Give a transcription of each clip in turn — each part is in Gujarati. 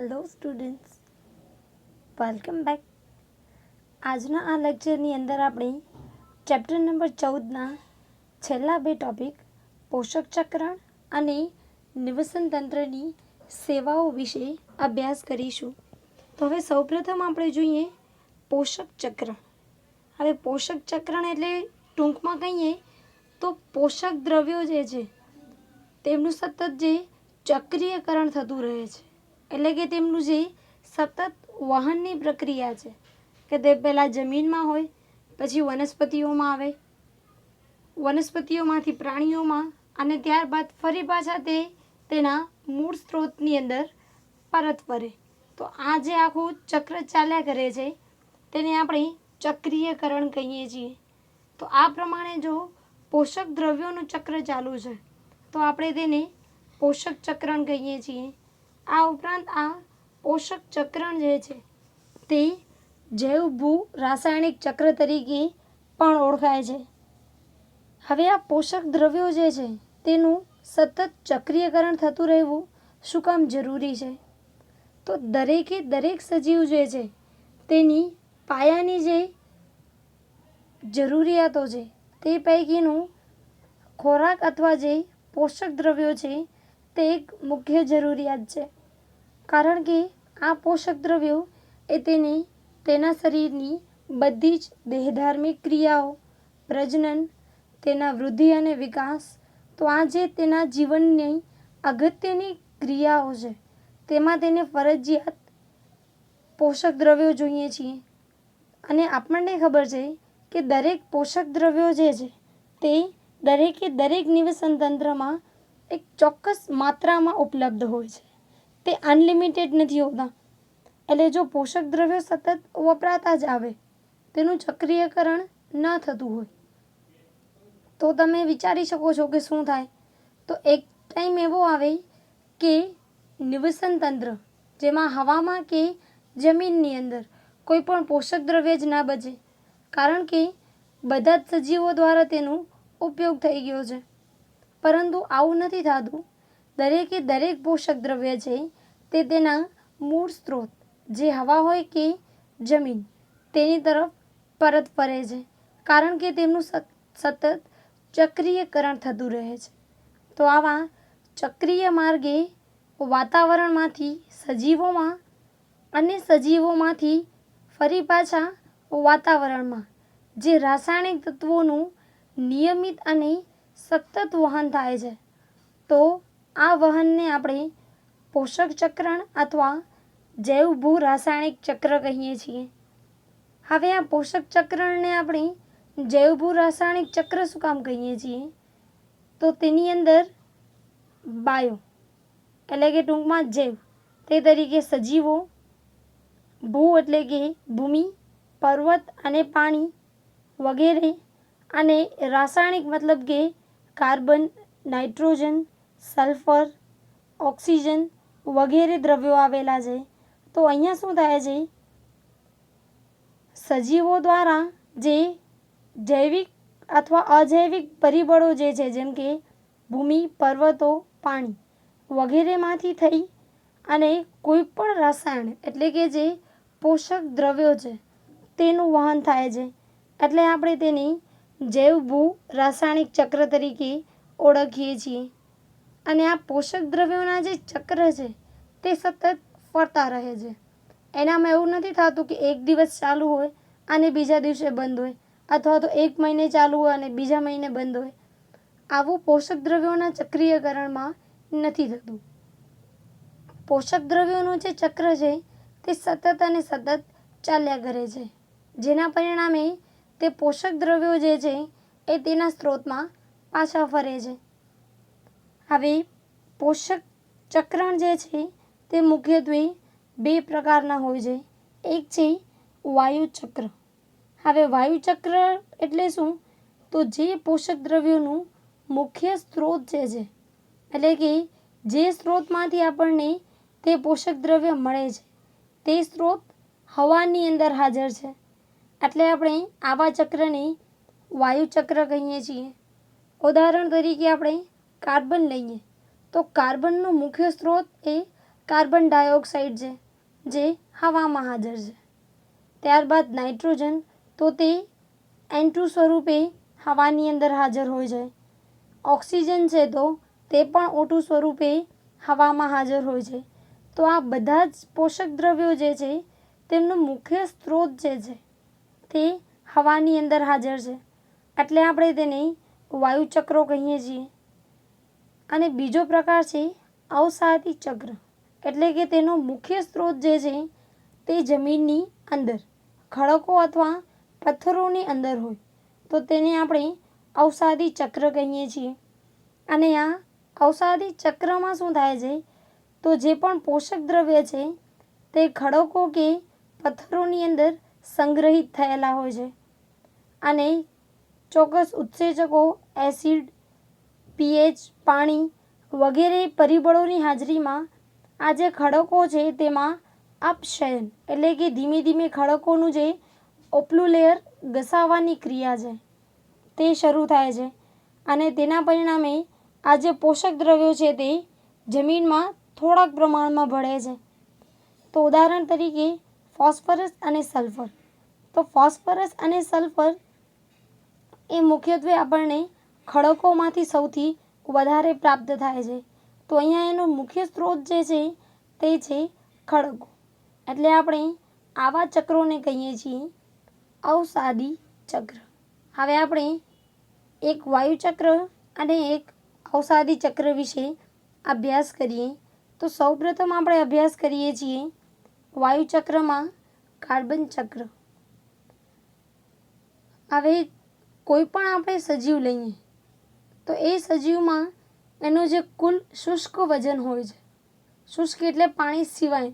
Hello students, welcome back. આજના આ લેક્ચરની અંદર આપણે ચેપ્ટર નંબર 14ના છેલ્લા બે ટોપિક પોષક ચક્રણ અને નિવસન તંત્રની સેવાઓ વિશે અભ્યાસ કરીશું. તો હવે સૌપ્રથમ આપણે જોઈએ પોષક ચક્રણ. હવે પોષક ચક્રણ એટલે ટૂંકમાં કહીએ તો પોષક દ્રવ્યો જે છે તેમનું સતત જે ચક્રીયકરણ થતું રહે છે, એટલે કે તેમનું જે સતત વહનની પ્રક્રિયા છે કે તે પહેલાં જમીનમાં હોય, પછી વનસ્પતિઓમાં આવે, વનસ્પતિઓમાંથી પ્રાણીઓમાં, અને ત્યારબાદ ફરી પાછા તે તેના મૂળ સ્ત્રોતની અંદર પરત ફરે. તો આ જે આખું ચક્ર ચાલ્યા કરે છે તેને આપણે ચક્રીયકરણ કહીએ છીએ. તો આ પ્રમાણે જો પોષક દ્રવ્યોનું ચક્ર ચાલુ છે તો આપણે તેને પોષક ચક્રણ કહીએ છીએ. આ ઉપરાંત આ પોષક ચક્રણ જે છે તે જૈવ ભૂ રાસાયણિક ચક્ર તરીકે પણ ઓળખાય છે. હવે આ પોષક દ્રવ્યો જે છે તેનું સતત ચક્રીયકરણ થતું રહેવું શું કામ જરૂરી છે? તો દરેકે દરેક સજીવ જે છે તેની પાયાની જે જરૂરિયાતો છે તે પૈકીનું ખોરાક અથવા જે પોષક દ્રવ્યો છે તે એક મુખ્ય જરૂરિયાત છે. કારણ કે આ પોષક દ્રવ્યો એ તેના શરીરની બધી જ દેહધાર્મિક ક્રિયાઓ, પ્રજનન, તેના વૃદ્ધિ અને વિકાસ, તો આ જે તેના જીવનની અગત્યની ક્રિયાઓ છે તેમાં તેને ફરજિયાત પોષક દ્રવ્યો જોઈએ છીએ. અને આપણને ખબર છે કે દરેક પોષક દ્રવ્યો જે છે તે દરેકે દરેક નિવસન તંત્રમાં એક ચોક્કસ માત્રામાં ઉપલબ્ધ હોય છે. તે અનલિમિટેડ નથી હોતા. એટલે જો પોષક દ્રવ્યો સતત વપરાતા જ આવે, તેનું ચક્રીયકરણ ન થતું હોય તો તમે વિચારી શકો છો કે શું થાય. તો એક ટાઈમ એવો આવે કે નિવસન તંત્ર, જેમાં હવામાં કે જમીનની અંદર કોઈ પણ પોષક દ્રવ્ય જ ના બચે, કારણ કે બધા જ સજીવો દ્વારા તેનો ઉપયોગ થઈ ગયો છે. પરંતુ આવું નથી થતું. દરેકે દરેક પોષક દ્રવ્ય છે તે તેના મૂળ સ્ત્રોત, જે હવા હોય કે જમીન, તેની તરફ પરત ફરે છે, કારણ કે તેમનું સતત ચક્રીયકરણ થતું રહે છે. તો આવા ચક્રીય માર્ગે વાતાવરણમાંથી સજીવોમાં અને સજીવોમાંથી ફરી પાછા વાતાવરણમાં જે રાસાયણિક તત્વોનું નિયમિત અને સતત વહન થાય છે. તો આ વહનને આપણે પોષક ચક્રણ અથવા જૈવ ભૂ રાસાયણિક ચક્ર કહીએ છીએ. હવે આ પોષક ચક્રને આપણે જૈવ ભૂ રાસાયણિક ચક્ર શું કામ કહીએ છીએ? તો તેની અંદર બાયો એટલે કે ટૂંકમાં જૈવ, તે તરીકે સજીવો, ભૂ એટલે કે ભૂમિ, પર્વત અને પાણી વગેરે, અને રાસાયણિક મતલબ કે કાર્બન, નાઇટ્રોજન, સલ્ફર, ઓક્સિજન વગેરે દ્રવ્યો આવેલા છે. તો અહીંયા શું થાય છે? સજીવો દ્વારા જે જૈવિક અથવા અજૈવિક પરિબળો જે છે, જેમ કે ભૂમિ, પર્વતો, પાણી વગેરેમાંથી થઈ અને કોઈ પણ રસાયણ એટલે કે જે પોષક દ્રવ્યો છે તેનું વહન થાય છે. એટલે આપણે તેની જૈવ ભૂ રાસાયણિક ચક્ર તરીકે ઓળખીએ છીએ. અને આ પોષક દ્રવ્યોના જે ચક્ર છે તે સતત ફરતા રહે છે. એનામાં એવું નથી થતું કે એક દિવસ ચાલુ હોય અને બીજા દિવસે બંધ હોય, અથવા તો એક મહિને ચાલુ હોય અને બીજા મહિને બંધ હોય. આવું પોષક દ્રવ્યોના ચક્રીયકરણમાં નથી થતું. પોષક દ્રવ્યોનું જે ચક્ર છે તે સતત અને સતત ચાલ્યા કરે છે, જેના પરિણામે તે પોષક દ્રવ્યો જે છે એ તેના સ્ત્રોતમાં પાછા ફરે છે. હવે પોષક ચક્રણ જે છે તે મુખ્યત્વે બે પ્રકારના હોય છે. એક છે વાયુ ચક્ર. હવે વાયુ ચક્ર એટલે શું? તો જે પોષક દ્રવ્યોનું મુખ્ય સ્ત્રોત જે છે, એટલે કે જે સ્ત્રોતમાંથી આપણને તે પોષક દ્રવ્ય મળે છે તે સ્ત્રોત હવાની અંદર હાજર છે. એટલે આપણે આવા ચક્રને વાયુ ચક્ર કહીએ છીએ. ઉદાહરણ તરીકે આપણે કાર્બન લઈએ તો કાર્બનનો મુખ્ય સ્ત્રોત એ કાર્બન ડાયોક્સાઇડ છે જે હવામાં હાજર છે. ત્યારબાદ નાઇટ્રોજન, તો તે N2 સ્વરૂપે હવાની અંદર હાજર હોય છે. ઓક્સિજન છે તો તે પણ O2 સ્વરૂપે હવામાં હાજર હોય છે. તો આ બધા જ પોષક દ્રવ્યો જે છે તેમનો મુખ્ય સ્ત્રોત જે છે તે હવાની અંદર હાજર છે, એટલે આપણે તેને વાયુચક્રો કહીએ છીએ. અને બીજો પ્રકાર છે અવસાદી ચક્ર, એટલે કે તેનો મુખ્ય સ્ત્રોત જે છે તે જમીનની અંદર ખડકો અથવા પથ્થરોની અંદર હોય, તો તેને આપણે અવસાદી ચક્ર કહીએ છીએ. અને આ અવસાદી ચક્રમાં શું થાય છે, તો જે પણ પોષક દ્રવ્ય છે તે ખડકો કે પથ્થરોની અંદર સંગ્રહિત થયેલા હોય છે અને ચોક્કસ ઉત્સેચકો, એસિડ, પીએચ, પાણી વગેરે પરિબળોની હાજરીમાં આ જે ખડકો છે તેમાં અપક્ષયન, એટલે કે ધીમે ધીમે ખડકોનું જે ઉપલું લેયર ઘસાવાની ક્રિયા છે તે શરૂ થાય છે અને તેના પરિણામે આ જે પોષક દ્રવ્યો છે તે જમીનમાં થોડાક પ્રમાણમાં ભળે છે. તો ઉદાહરણ તરીકે ફોસ્ફરસ અને સલ્ફર. તો ફોસ્ફરસ અને સલ્ફર એ મુખ્યત્વે આપણને ખડકોમાંથી સૌથી વધારે પ્રાપ્ત થાય છે. તો અહીંયા એનો મુખ્ય સ્ત્રોત જે છે તે છે ખડકો. એટલે આપણે આવા ચક્રોને કહીએ છીએ અવસાદી ચક્ર. હવે આપણે એક વાયુચક્ર અને એક અવસાદી ચક્ર વિશે અભ્યાસ કરીએ. તો સૌપ્રથમ આપણે અભ્યાસ કરીએ છીએ વાયુચક્રમાં કાર્બન ચક્ર. હવે કોઈ પણ આપણે સજીવ લઈએ તો એ સજીવમાં એનું જે કુલ શુષ્ક વજન હોય છે, શુષ્ક એટલે પાણી સિવાય,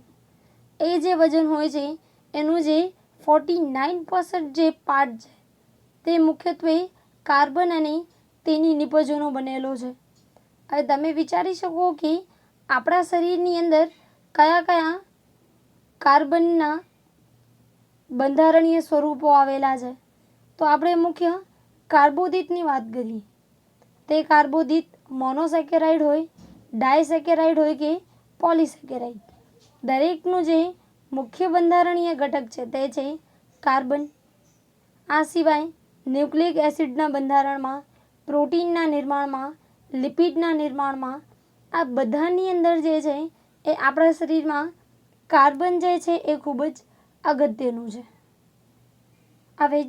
એ જે વજન હોય છે એનું જે 49% જે પાર્ટ છે તે મુખ્યત્વે કાર્બન અને તેની નિપજોનો બનેલો છે. હવે તમે વિચારી શકો કે આપણા શરીરની અંદર કયા કયા કાર્બનના બંધારણીય સ્વરૂપો આવેલા છે. તો આપણે મુખ્ય કાર્બોદિતની વાત કરીએ. તે કાર્બોદિત મોનોસેકેરાઇડ હોય, ડાયસેકેરાઇડ હોય કે પોલિસેકેરાઇડ, દરેકનું જે મુખ્ય બંધારણીય ઘટક છે તે છે કાર્બન. આ સિવાય ન્યુક્લિક એસિડના બંધારણમાં, પ્રોટીનના નિર્માણમાં, લિપિડના નિર્માણમાં, આ બધાની અંદર જે છે એ આપણા શરીરમાં કાર્બન જે છે એ ખૂબ જ અગત્યનું છે. હવે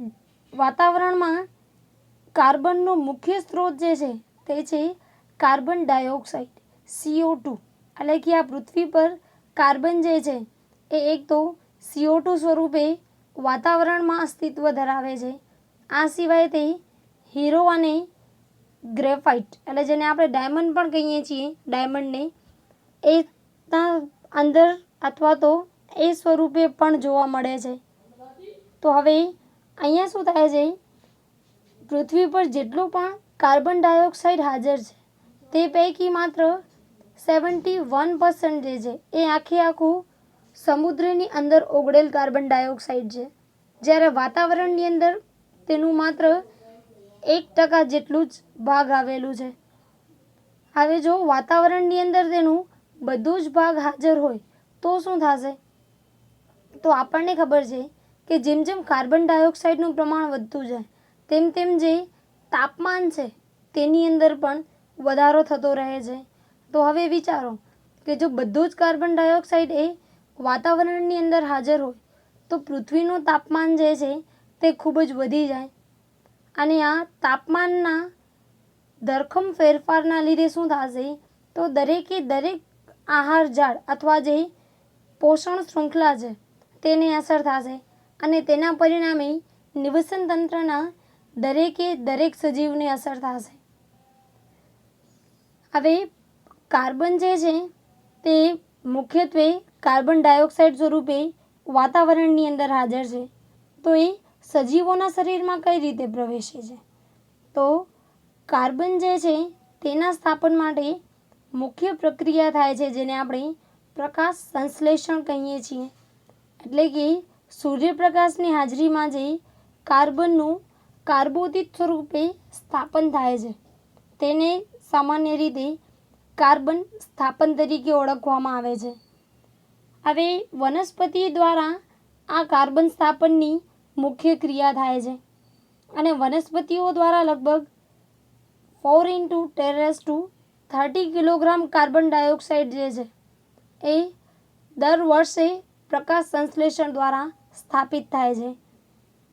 વાતાવરણમાં કાર્બનનો મુખ્ય સ્ત્રોત જે છે તે છે કાર્બન ડાયોક્સાઇડ, CO2. એટલે કે આ પૃથ્વી પર કાર્બન જે છે એ એક તો CO2 સ્વરૂપે વાતાવરણમાં અસ્તિત્વ ધરાવે છે. આ સિવાય તે હીરો અને ગ્રેફાઇટ, એટલે જેને આપણે ડાયમંડ પણ કહીએ છીએ, ડાયમંડને, એના અંદર અથવા તો એ સ્વરૂપે પણ જોવા મળે છે. તો હવે અહીંયા શું થાય છે, પૃથ્વી પર જેટલું પણ કાર્બન ડાયોક્સાઇડ હાજર છે તે પૈકી માત્ર 71% જે છે એ આખું સમુદ્રની અંદર ઓગળેલ કાર્બન ડાયોક્સાઇડ છે, જ્યારે વાતાવરણની અંદર તેનું માત્ર 1% જેટલું જ ભાગ આવેલું છે. હવે જો વાતાવરણની અંદર તેનું બધું જ ભાગ હાજર હોય તો શું થશે, તો આપણને ખબર છે કે જેમ જેમ કાર્બન ડાયોક્સાઇડનું પ્રમાણ વધતું જાય તેમ તેમ જે તાપમાન છે તેની અંદર પણ વધારો થતો રહે છે. તો હવે વિચારો કે જો બધું જ કાર્બન ડાયોક્સાઇડ એ વાતાવરણની અંદર હાજર હોય તો પૃથ્વીનું તાપમાન જે છે તે ખૂબ જ વધી જાય અને આ તાપમાનના ધરખમ ફેરફારના લીધે શું થશે, તો દરેકે દરેક આહાર ઝાડ અથવા જે પોષણ શૃંખલા છે તેને અસર થશે અને તેના પરિણામે નિવસન તંત્રના દરેકે દરેક સજીવને અસર થશે. હવે કાર્બન જે છે તે મુખ્યત્વે કાર્બન ડાયોક્સાઇડ સ્વરૂપે વાતાવરણની અંદર હાજર છે. તો એ સજીવોના શરીરમાં કઈ રીતે પ્રવેશે છે, તો કાર્બન જે છે તેના સ્થાપન માટે મુખ્ય પ્રક્રિયા થાય છે જેને આપણે પ્રકાશ સંશ્લેષણ કહીએ છીએ. એટલે કે સૂર્યપ્રકાશની હાજરીમાં જે કાર્બનનું કાર્બોદિત સ્વરૂપે સ્થાપન થાય છે તેને સામાન્ય રીતે કાર્બન સ્થાપન તરીકે ઓળખવામાં આવે છે. હવે વનસ્પતિ દ્વારા આ કાર્બન સ્થાપનની મુખ્ય ક્રિયા થાય છે અને વનસ્પતિઓ દ્વારા લગભગ 4 × 10⁻30 કિલોગ્રામ કાર્બન ડાયોક્સાઇડ જે છે એ દર વર્ષે પ્રકાશ સંશ્લેષણ દ્વારા સ્થાપિત થાય છે.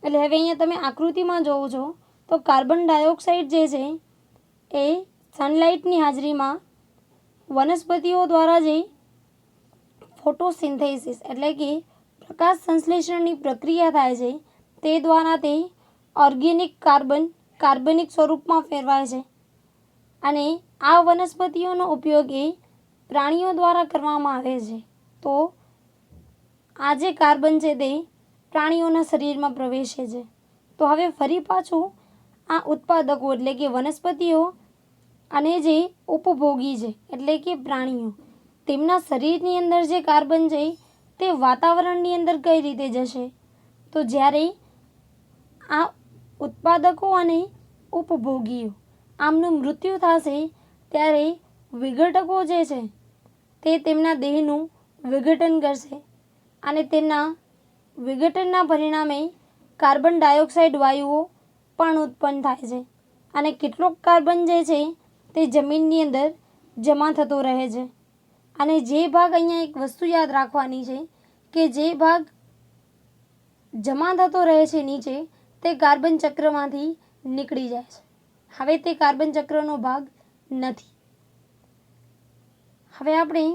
એટલે હવે અહીંયા તમે આકૃતિમાં જોવો છો તો કાર્બન ડાયોક્સાઇડ જે છે એ સનલાઇટની હાજરીમાં વનસ્પતિઓ દ્વારા જે ફોટોસિન્થેસિસ એટલે કે પ્રકાશ સંશ્લેષણની પ્રક્રિયા થાય છે તે દ્વારા તે ઓર્ગેનિક કાર્બનિક સ્વરૂપમાં ફેરવાય છે અને આ વનસ્પતિઓનો ઉપયોગ એ પ્રાણીઓ દ્વારા કરવામાં આવે છે. તો આ જે કાર્બન છે તે પ્રાણીઓના શરીરમાં પ્રવેશે છે. તો હવે ફરી પાછું આ ઉત્પાદકો એટલે કે વનસ્પતિઓ અને જે ઉપભોગી છે એટલે કે પ્રાણીઓ તેમના શરીરની અંદર જે કાર્બન છે તે વાતાવરણની અંદર કઈ રીતે જશે? તો જ્યારે આ ઉત્પાદકો અને ઉપભોગીઓ આમનું મૃત્યુ થશે ત્યારે વિઘટકો જે છે તે તેમના દેહનું વિઘટન કરશે અને તેમના વિઘટનના પરિણામે કાર્બન ડાયોક્સાઇડ વાયુઓ પણ ઉત્પન્ન થાય છે અને કેટલોક કાર્બન જે છે તે જમીનની અંદર જમા થતો રહે છે. અને જે ભાગ અહીંયા એક વસ્તુ યાદ રાખવાની છે કે જે ભાગ જમા થતો રહે છે નીચે તે કાર્બન ચક્રમાંથી નીકળી જાય છે. હવે તે કાર્બન ચક્રનો ભાગ નથી. હવે આપણે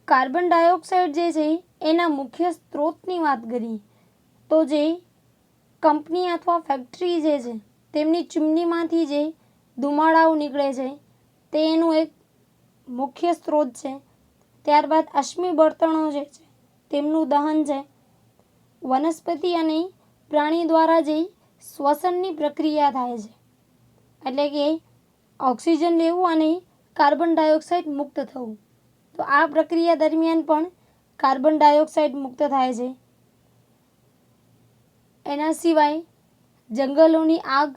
કાર્બન ડાયોક્સાઇડ જે છે એના મુખ્ય સ્ત્રોતની વાત કરીએ તો જે કંપની અથવા ફેક્ટરી જે છે તેમની ચીમનીમાંથી જે ધુમાડાઓ નીકળે છે તે એનું એક મુખ્ય સ્ત્રોત છે. ત્યારબાદ અશ્મિ બળતણો જે છે તેમનું દહન છે. વનસ્પતિ અને પ્રાણી દ્વારા જે શ્વસનની પ્રક્રિયા થાય છે એટલે કે ઓક્સિજન લેવું અને કાર્બન ડાયોક્સાઇડ મુક્ત થવું. તો આ પ્રક્રિયા દરમિયાન પણ કાર્બન ડાયોક્સાઇડ મુક્ત થાય છે. એના સિવાય જંગલોની આગ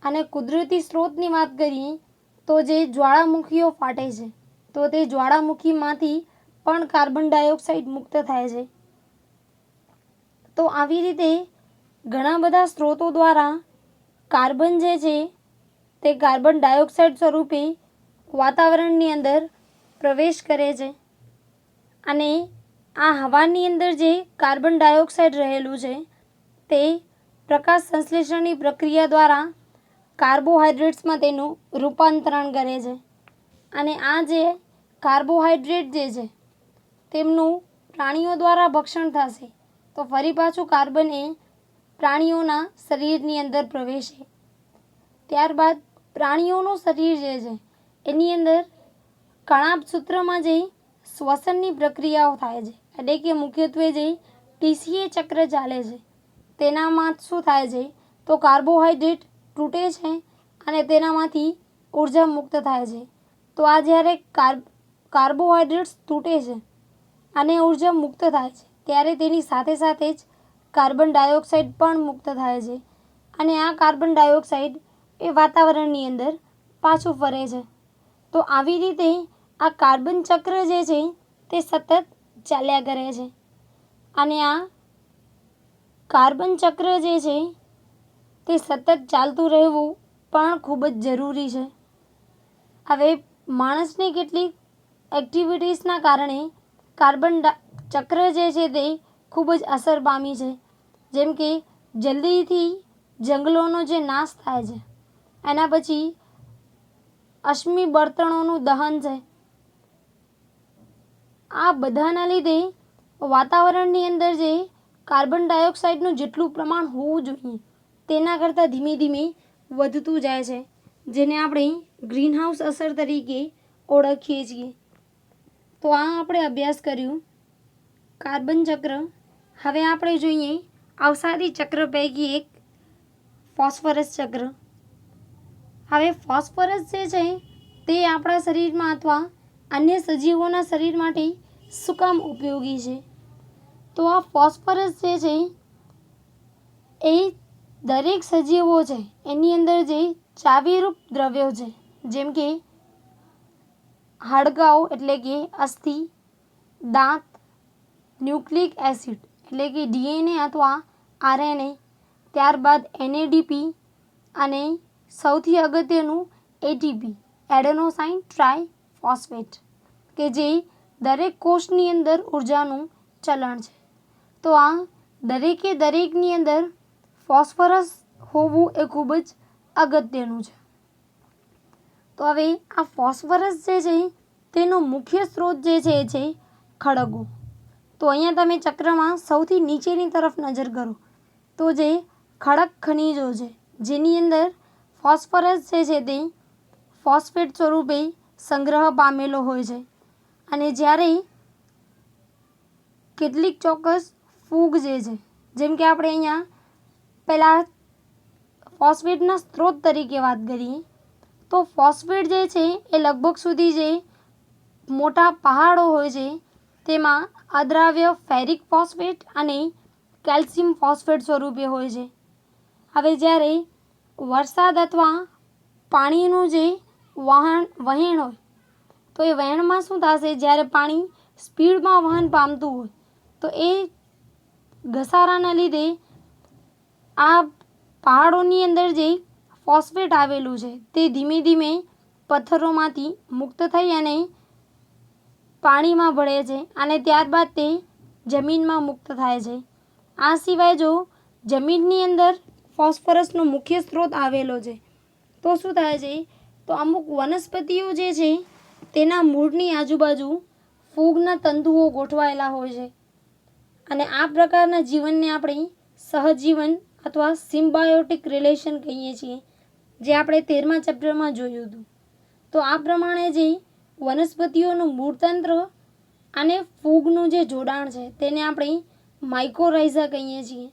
અને કુદરતી સ્ત્રોતની વાત કરીએ તો જે જ્વાળામુખીઓ ફાટે છે તો તે જ્વાળામુખીમાંથી પણ કાર્બન ડાયોક્સાઇડ મુક્ત થાય છે. તો આવી રીતે ઘણા બધા સ્ત્રોતો દ્વારા કાર્બન જે છે તે કાર્બન ડાયોક્સાઇડ સ્વરૂપે વાતાવરણની અંદર પ્રવેશ કરે છે અને આ હવાની અંદર જે કાર્બન ડાયોક્સાઇડ રહેલું છે તે પ્રકાશ સંશ્લેષણની પ્રક્રિયા દ્વારા કાર્બોહાઈડ્રેટ્સમાં તેનું રૂપાંતરણ કરે છે અને આ જે કાર્બોહાઈડ્રેટ જે છે તેમનું પ્રાણીઓ દ્વારા ભક્ષણ થશે તો ફરી પાછું કાર્બન એ પ્રાણીઓના શરીરની અંદર પ્રવેશે. ત્યારબાદ પ્રાણીઓનું શરીર જે છે એની અંદર કણાભ સૂત્રમાં જે શ્વસનની પ્રક્રિયાઓ થાય છે એટલે કે મુખ્યત્વે જે ટીસીએ ચક્ર ચાલે છે તેનામાં શું થાય છે તો કાર્બોહાઈડ્રેટ તૂટે છે અને તેનામાંથી ઉર્જા મુક્ત થાય છે. તો આ જ્યારે કાર્બોહાઈડ્રેટ્સ તૂટે છે અને ઉર્જા મુક્ત થાય છે ત્યારે તેની સાથે સાથે જ કાર્બન ડાયોક્સાઇડ પણ મુક્ત થાય છે અને આ કાર્બન ડાયોક્સાઇડ એ વાતાવરણની અંદર પાછું ફરે છે. તો આવી રીતે આ કાર્બન ચક્ર જે છે તે સતત ચાલ્યા કરે છે અને આ કાર્બન ચક્ર જે છે તે સતત ચાલતું રહેવું પણ ખૂબ જ જરૂરી છે. હવે માણસની કેટલીક એક્ટિવિટીઝના કારણે કાર્બન ચક્ર જે છે તે ખૂબ જ અસર પામી છે. જેમ કે જલ્દીથી જંગલોનો જે નાશ થાય છે, એના પછી અશ્મિ બળતણોનું દહન છે. આ બધાના લીધે વાતાવરણની અંદર જે કાર્બન ડાયોક્સાઇડનું જેટલું પ્રમાણ હોવું જોઈએ તેના કરતાં ધીમે ધીમે વધતું જાય છે, જેને આપણે ગ્રીનહાઉસ અસર તરીકે ઓળખીએ છીએ. તો આ આપણે અભ્યાસ કર્યું કાર્બન ચક્ર. હવે આપણે જોઈએ અવસાદી ચક્ર પૈકી એક ફોસ્ફરસ ચક્ર. હવે ફોસ્ફરસ જે છે તે આપણા શરીરમાં અથવા અન્ય સજીવોના શરીર માટે શું કામ ઉપયોગી છે? તો આ ફોસ્ફરસ જે છે એ દરેક સજીવો છે એની અંદર જે ચાવીરૂપ દ્રવ્યો છે જેમ કે હાડકાઓ એટલે કે અસ્થિ, દાંત, ન્યુક્લિક એસિડ એટલે કે DNA અથવા RNA, ત્યારબાદ NADP અને સૌથી અગત્યનું ATP એડેનોસાઇન ટ્રાઇફોસ્ફેટ કે જે દરેક કોષની અંદર ઉર્જાનું ચલણ છે. તો આ દરેકની અંદર ફોસ્ફરસ હોવું એ ખૂબ જ અગત્યનું છે. તો હવે આ ફોસ્ફરસ જે છે તેનો મુખ્ય સ્ત્રોત જે છે એ છે ખડકો. તો અહીંયા તમે ચક્રમાં સૌથી નીચેની તરફ નજર કરો તો જે ખડક ખનિજો છે જેની અંદર ફોસ્ફરસ જે છે તે ફોસ્ફેટ સ્વરૂપે સંગ્રહ પામેલો હોય છે. અને જ્યારે કેટલીક ચોક્કસ ફૂગ જે છે, જેમ કે આપણે અહીંયા પહેલાં ફોસ્ફેટના સ્ત્રોત તરીકે વાત કરીએ તો ફોસ્ફેટ જે છે એ લગભગ સુધી જે મોટા પહાડો હોય છે તેમાં અદ્રાવ્ય ફેરિક ફોસ્ફેટ અને કેલ્શિયમ ફોસ્ફેટ સ્વરૂપે હોય છે. હવે જ્યારે વરસાદ અથવા પાણીનું જે વહેણ હોય તો એ વહેણમાં શું થશે, જ્યારે પાણી સ્પીડમાં વહન પામતું હોય તો એ ઘસારાના લીધે આ પહાડોની અંદર જે ફોસ્ફેટ આવેલું છે તે ધીમે ધીમે પથ્થરોમાંથી મુક્ત થઈ અને પાણીમાં ભળે છે અને ત્યારબાદ તે જમીનમાં મુક્ત થાય છે. આ સિવાય જો જમીનની અંદર ફોસ્ફરસનો મુખ્ય સ્ત્રોત આવેલો છે તો શું થાય છે, તો અમુક વનસ્પતિઓ જે છે તેના મૂળની આજુબાજુ ફૂગના તંતુઓ ગોઠવાયેલા હોય છે અને આ પ્રકારના જીવનને આપણે સહજીવન અથવા સિમ્બાયોટિક રિલેશન કહીએ છીએ, જે આપણે 13મા ચેપ્ટરમાં જોયું હતું. તો આ પ્રમાણે જે વનસ્પતિઓનું મૂળતંત્ર અને ફૂગનું જે જોડાણ છે તેને આપણે માઇકોરાઇઝા કહીએ છીએ.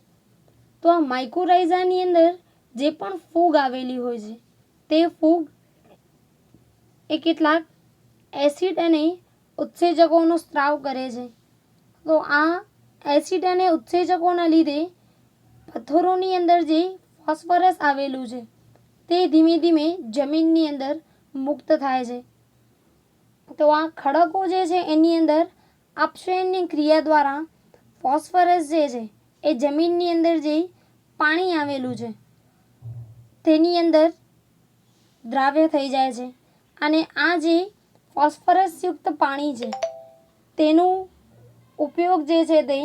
તો આ માઇકોરાઇઝાની અંદર જે પણ ફૂગ આવેલી હોય છે તે ફૂગ એ કેટલાક એસિડ અને ઉત્સેચકોનો સ્ત્રાવ કરે છે. તો આ એસિડ અને ઉત્સેચકોના લીધે પથ્થરોની અંદર જે ફોસ્ફરસ આવેલું છે તે ધીમે ધીમે જમીનની અંદર મુક્ત થાય છે. તો આ ખડકો જે છે એની અંદર આપશ્રયણની ક્રિયા દ્વારા ફોસ્ફરસ જે છે એ જમીનની અંદર જે પાણી આવેલું છે તેની અંદર દ્રાવ્ય થઈ જાય છે અને આ જે ફોસ્ફરસયુક્ત પાણી છે તેનું ઉપયોગ જે છે તે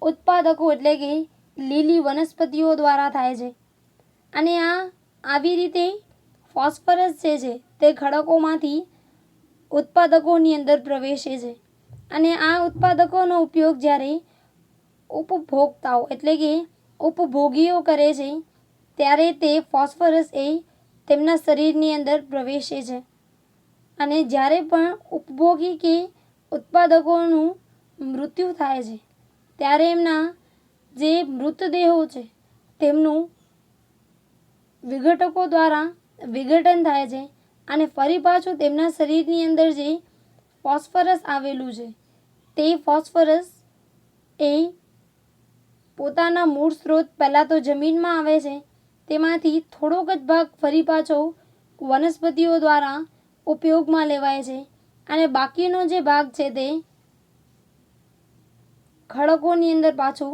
ઉત્પાદકો એટલે કે લીલી વનસ્પતિઓ દ્વારા થાય છે. અને આવી રીતે ફોસ્ફરસ જે છે તે ખડકોમાંથી ઉત્પાદકોની અંદર પ્રવેશે છે અને આ ઉત્પાદકોનો ઉપયોગ જ્યારે ઉપભોક્તાઓ એટલે કે ઉપભોગીઓ કરે છે ત્યારે તે ફોસ્ફરસ એ તેમના શરીરની અંદર પ્રવેશે છે. અને જ્યારે પણ ઉપભોગી કે ઉત્પાદકોનું મૃત્યુ થાય છે ત્યારે એમના જે મૃતદેહો છે તેમનું વિઘટકો દ્વારા વિઘટન થાય છે અને ફરી પાછું તેમના શરીરની અંદર જે ફોસ્ફરસ આવેલું છે તે ફોસ્ફરસ એ પોતાના મૂળ સ્ત્રોત પહેલાં તો જમીનમાં આવે છે, તેમાંથી થોડોક જ ભાગ ફરી પાછો વનસ્પતિઓ દ્વારા ઉપયોગમાં લેવાય છે અને બાકીનો જે ભાગ છે તે ખડકોની અંદર પાછું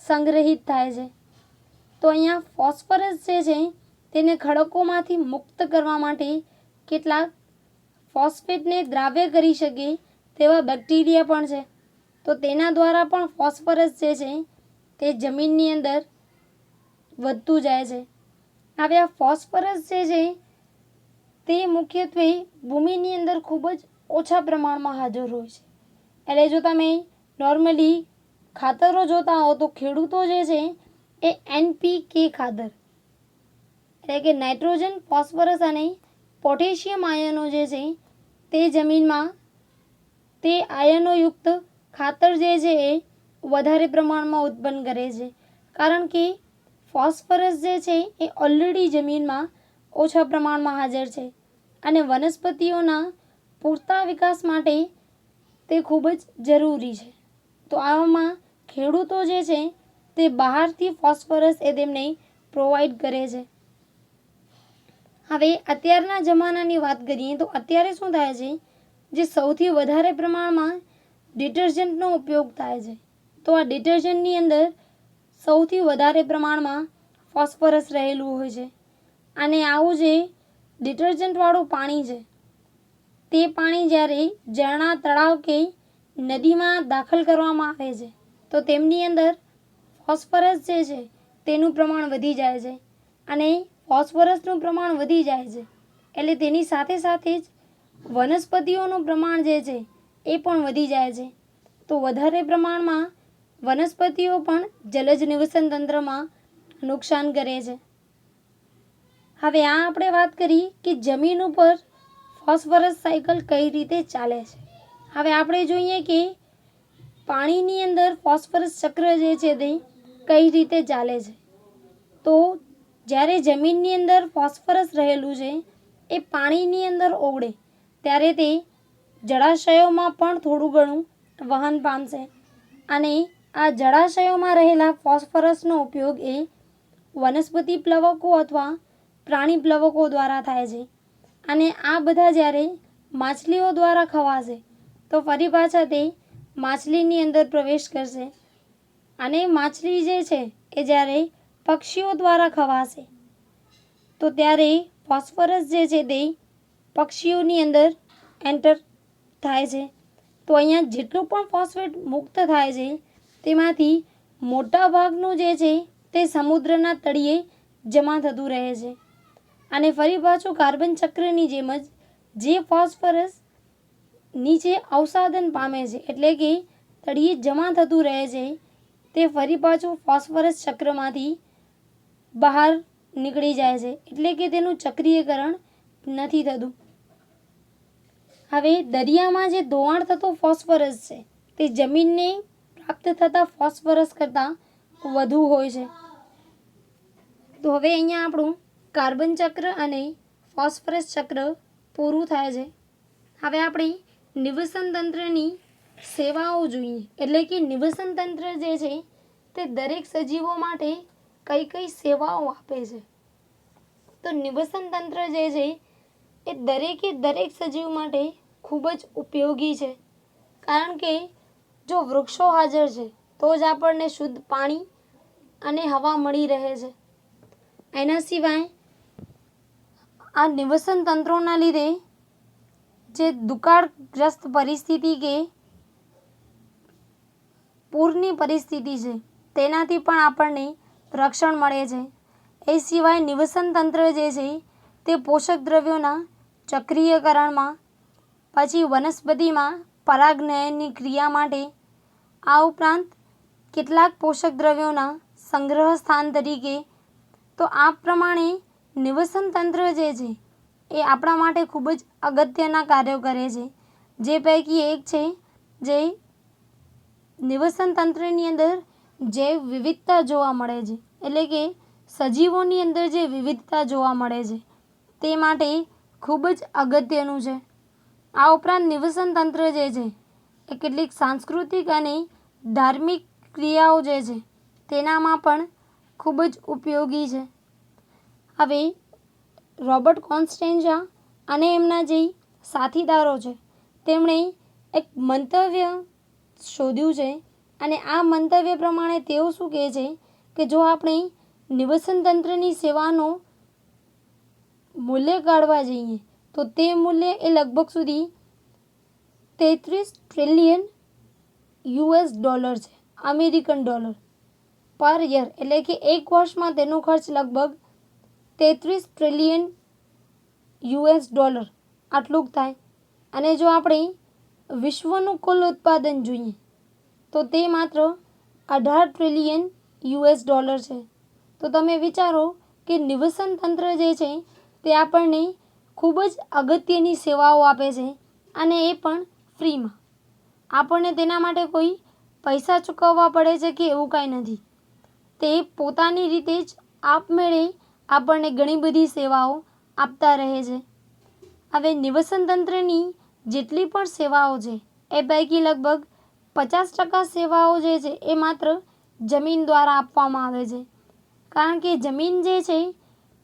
સંગ્રહિત થાય છે. તો અહીંયા ફોસ્ફરસ જે છે તેને ખડકોમાંથી મુક્ત કરવા માટે કેટલાક ફોસ્ફેટને દ્રાવ્ય કરી શકે તેવા બેક્ટેરિયા પણ છે. તો તેના દ્વારા પણ ફોસ્ફરસ જે છે તે જમીનની અંદર વધતું જાય છે. હવે આ ફોસ્ફરસ જે છે તે મુખ્યત્વે ભૂમિની અંદર ખૂબ જ ઓછા પ્રમાણમાં હાજર હોય છે. એટલે જો તમે નોર્મલી ખાતરો જોતા હો તો ખેડૂતો જે છે એ NPK ખાતર એટલે કે નાઇટ્રોજન, ફોસ્ફરસ અને પોટેશિયમ આયનો જે છે તે જમીનમાં તે આયનોયુક્ત ખાતર જે છે એ વધારે પ્રમાણમાં ઉત્પન્ન કરે છે, કારણ કે ફોસ્ફરસ જે છે એ ઓલરેડી જમીનમાં ઓછા પ્રમાણમાં હાજર છે અને વનસ્પતિઓના પૂરતા વિકાસ માટે તે ખૂબ જ જરૂરી છે. તો આવામાં ખેડૂતો જે છે તે બહારથી ફોસ્ફરસ એ તેમને પ્રોવાઈડ કરે છે. હવે અત્યારના જમાનાની વાત કરીએ તો અત્યારે શું થાય છે, જે સૌથી વધારે પ્રમાણમાં ડિટર્જન્ટનો ઉપયોગ થાય છે તો આ ડિટર્જન્ટની અંદર સૌથી વધારે પ્રમાણમાં ફોસ્ફરસ રહેલું હોય છે. અને આવું જે ડિટર્જન્ટવાળું પાણી છે તે પાણી જ્યારે ઝરણા, તળાવ કે નદીમાં દાખલ કરવામાં આવે છે તો તેમની અંદર ફોસ્ફરસ જે છે તેનું પ્રમાણ વધી જાય છે. અને ફોસ્ફરસનું પ્રમાણ વધી જાય છે એટલે તેની સાથે સાથે જ વનસ્પતિઓનું પ્રમાણ જે છે એ પણ વધી જાય છે. તો વધારે પ્રમાણમાં વનસ્પતિઓ પણ જલજ નિવસન તંત્રમાં નુકસાન કરે છે. હવે આ આપણે વાત કરી કે જમીન ઉપર ફોસ્ફરસ સાયકલ કઈ રીતે ચાલે છે. હવે આપણે જોઈએ કે પાણીની અંદર ફોસ્ફરસ ચક્ર જે છે તે કઈ રીતે ચાલે છે. તો જ્યારે જમીનની અંદર ફોસ્ફરસ રહેલું છે એ પાણીની અંદર ઓગળે ત્યારે તે જળાશયોમાં પણ થોડું ઘણું વહન પામશે. અને આ જળાશયોમાં રહેલા ફોસ્ફરસનો ઉપયોગ એ વનસ્પતિ પ્લવકો અથવા પ્રાણી પ્લવકો દ્વારા થાય છે. અને આ બધા જ્યારે માછલીઓ દ્વારા ખવાશે તો ફરી પાછા તે માછલીની અંદર પ્રવેશ કરશે. અને માછલી જે છે એ જ્યારે પક્ષીઓ દ્વારા ખવાશે તો ત્યારે ફોસ્ફરસ જે છે તે પક્ષીઓની અંદર એન્ટર થાય છે. તો અહીંયા જેટલું પણ ફોસ્ફેટ મુક્ત થાય છે તેમાંથી મોટા ભાગનું જે છે તે સમુદ્રના તળિયે જમા થતું રહે છે. અને ફરી પાછું કાર્બન ચક્રની જેમ જ જે ફોસ્ફરસ નીચે અવસાદન પામે છે એટલે કે તળિયે જમા થતું રહે છે તે ફરી પાછું ફોસ્ફરસ ચક્રમાંથી બહાર નીકળી જાય છે એટલે કે તેનું ચક્રીયકરણ નથી થતું. હવે દરિયામાં જે ધોવાણ થતું ફોસ્ફરસ છે તે જમીનને પ્રાપ્ત થતા ફોસ્ફરસ કરતાં વધુ હોય છે. તો હવે અહીંયા આપણું કાર્બન ચક્ર અને ફોસ્ફરસ ચક્ર પૂરું થાય છે. હવે આપણે નિવસન તંત્રની સેવાઓ જોઈએ એટલે કે નિવસન તંત્ર જે છે તે દરેક સજીવો માટે કઈ કઈ સેવાઓ આપે છે. તો નિવસન તંત્ર જે છે એ દરેક સજીવ માટે ખૂબ જ ઉપયોગી છે. કારણ કે જો વૃક્ષો હાજર છે તો જ આપણને શુદ્ધ પાણી અને હવા મળી રહે છે. એના સિવાય આ નિવસન તંત્રોના લીધે જે દુકાળગ્રસ્ત પરિસ્થિતિ કે પૂરની પરિસ્થિતિ છે તેનાથી પણ આપણને રક્ષણ મળે છે. એ સિવાય નિવસન તંત્ર જે છે તે પોષક દ્રવ્યોના ચક્રીયકરણમાં, પછી વનસ્પતિમાં પરાગનયનની ક્રિયા માટે, આ ઉપરાંત કેટલાક પોષક દ્રવ્યોના સંગ્રહ સ્થાન તરીકે. તો આ પ્રમાણે નિવસન તંત્ર જે છે એ આપણા માટે ખૂબ જ અગત્યના કાર્યો કરે છે. જે પૈકી એક છે જે નિવસન તંત્રની અંદર જૈવ વિવિધતા જોવા મળે છે એટલે કે સજીવોની અંદર જે વિવિધતા જોવા મળે છે તે માટે ખૂબ જ અગત્યનું છે. આ ઉપરાંત નિવસન તંત્ર જે છે એ કેટલીક સાંસ્કૃતિક અને ધાર્મિક ક્રિયાઓ જે છે તેનામાં પણ ખૂબ જ ઉપયોગી છે. હવે રોબર્ટ કોન્સ્ટેન્જા અને એમના જે સાથીદારો છે તેમણે એક મંતવ્ય શોધ્યું છે. અને આ મંતવ્ય પ્રમાણે તેઓ શું કહે છે કે જો આપણે નિવસન તંત્રની સેવાનો મૂલ્ય કાઢવા જઈએ તો તે મૂલ્ય એ લગભગ સુધી 33 ટ્રિલિયન US$ છે, અમેરિકન ડોલર પર યર. એટલે કે એક વર્ષમાં તેનો ખર્ચ લગભગ 33 ટ્રિલિયન US$ આટલું થાય. અને જો આપણે વિશ્વનું કુલ ઉત્પાદન જોઈએ તો તે માત્ર 18 ટ્રિલિયન US$ છે. તો તમે વિચારો કે નિવસન તંત્ર જે છે તે આપણને ખૂબ જ અગત્યની સેવાઓ આપે છે અને એ પણ ફ્રીમાં. આપણને તેના માટે કોઈ પૈસા ચૂકવવા પડે છે કે એવું કાંઈ નથી. તે પોતાની રીતે જ આપમેળે આપણને ઘણી બધી સેવાઓ આપતા રહે છે. હવે નિવસન તંત્રની જેટલી પણ સેવાઓ છે એ પૈકી લગભગ 50% સેવાઓ જે છે એ માત્ર જમીન દ્વારા આપવામાં આવે છે. કારણ કે જમીન જે છે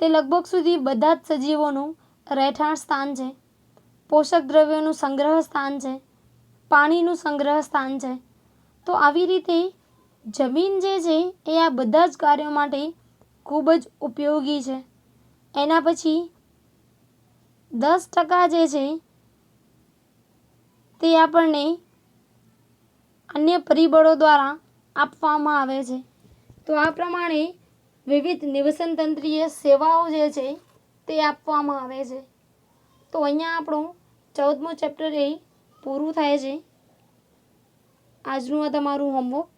તે લગભગ સુધી બધા જ સજીવોનું રહેઠાણ સ્થાન છે, પોષક દ્રવ્યોનું સંગ્રહ સ્થાન છે, પાણીનું સંગ્રહ સ્થાન છે. તો આવી રીતે જમીન જે છે એ આ બધા જ કાર્યો માટે ખૂબ જ ઉપયોગી છે. એના પછી 10% જે છે તે આપણને અન્ય પરિબળો દ્વારા આપવામાં આવે છે. તો આ પ્રમાણે વિવિધ નિવસનતંત્રીય સેવાઓ જે છે તે આપવામાં આવે છે. તો અહીંયા આપણું 14મું ચેપ્ટર એ પૂરું થાય છે. આજનું આ તમારું હોમવર્ક